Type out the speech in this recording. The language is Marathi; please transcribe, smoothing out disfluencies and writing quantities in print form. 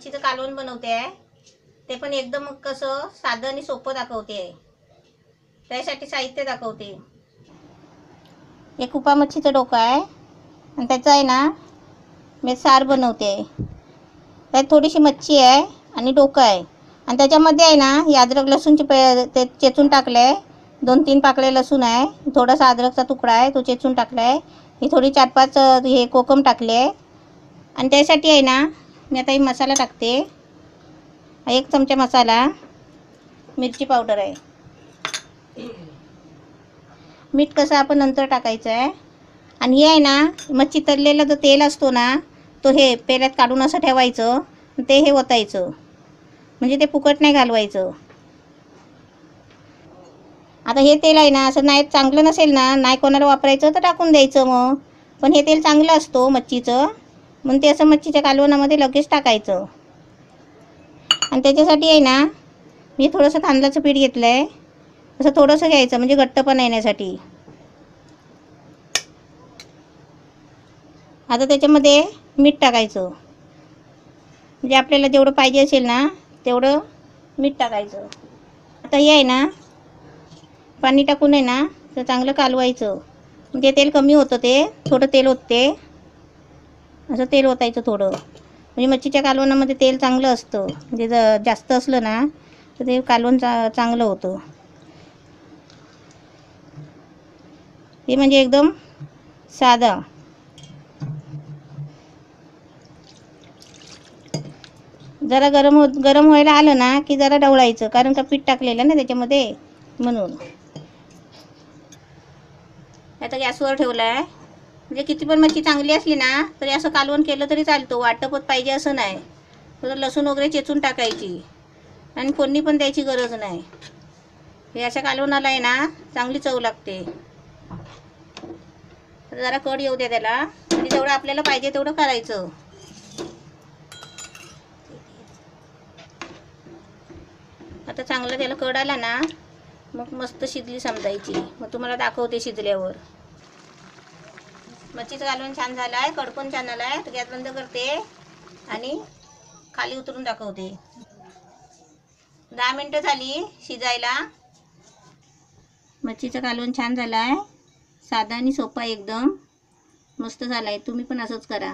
मच्छीचं कालवण बनवते आहे, ते पण एकदम कसं साधं आणि सोपं दाखवते आहे. त्यासाठी साहित्य दाखवते. एक उपा मच्छीचं डोकं आहे आणि त्याचं आहे ना मी सार बनवते. त्यात थोडीशी मच्छी आहे आणि डोकं आहे आणि त्याच्यामध्ये आहे ना ही अद्रक लसूणची ते चेचून टाकलं आहे. 2-3 पाकळे लसूण आहे, थोडासा अद्रकचा तुकडा आहे तो चेचून टाकला आहे. ही थोडी 4-5 हे कोकम टाकले आहे आणि त्यासाठी आहे ना मी आता ही मसाला टाकते. 1 चमचा मसाला, मिरची पावडर आहे. मीठ कसं आपण नंतर टाकायचं आहे. आणि हे आहे ना मच्छी तळलेला जो तेल असतो ना तो हे पेल्यात काढून असं ठेवायचं, ते हे ओतायचं, म्हणजे ते फुकट नाही घालवायचं. आता हे तेल आहे ना असं नाही चांगलं नसेल ना, नाही कोणाला वापरायचं तर टाकून द्यायचं मग. पण हे तेल चांगलं असतो मच्छीचं, म्हणून ते असं मच्छीच्या कालवणामध्ये लगेच टाकायचं. आणि त्याच्यासाठी आहे ना मी थोडंसं तांदळाचं पीठ घेतलं आहे, असं थोडंसं घ्यायचं म्हणजे घट्टपणा येण्यासाठी. आता त्याच्यामध्ये मीठ टाकायचं, म्हणजे आपल्याला जेवढं पाहिजे असेल ना तेवढं मीठ टाकायचं. आता हे आहे ना पाणी टाकून आहे ना तर चांगलं कालवायचं, म्हणजे तेल कमी होतं, ते थोडं तेल ओतते, असं तेल ओतायचं थोडं, म्हणजे मच्छीच्या कालवणामध्ये तेल चांगलं असतं. म्हणजे जास्त असलं ना तर ते कालवण चांगलं होतं. हे म्हणजे एकदम साधा. जरा गरम व्हायला आलं ना की जरा ढवळायचं, कारण का पीठ टाकलेलं ना त्याच्यामध्ये, म्हणून. आता गॅसवर ठेवला आहे, म्हणजे किती पण मच्छी चांगली असली ना तरी असं कालवण केलं तरी चालतं. वाटपच पाहिजे असं नाही. तर लसूण वगैरे चेचून टाकायची आणि फोडणी पण द्यायची गरज नाही. हे अशा कालवणाला आहे ना चांगली चव लागते. जरा कड येऊ द्या त्याला, म्हणजे जेवढं आपल्याला पाहिजे तेवढं करायचं. आता चांगलं त्याला कड आला ना मग मस्त शिजली समजायची. मग तुम्हाला दाखवते शिजल्यावर. मच्छीचं कालवण छान झालं आहे, कड पण छान आला आहे. तर गॅस बंद करते आणि खाली उतरून दाखवते. 10 मिनटं झाली शिजायला. मच्छीचं कालवण छान झालं आहे, साधा आणि सोपा एकदम मस्त झाला आहे. तुम्ही पण असंच करा.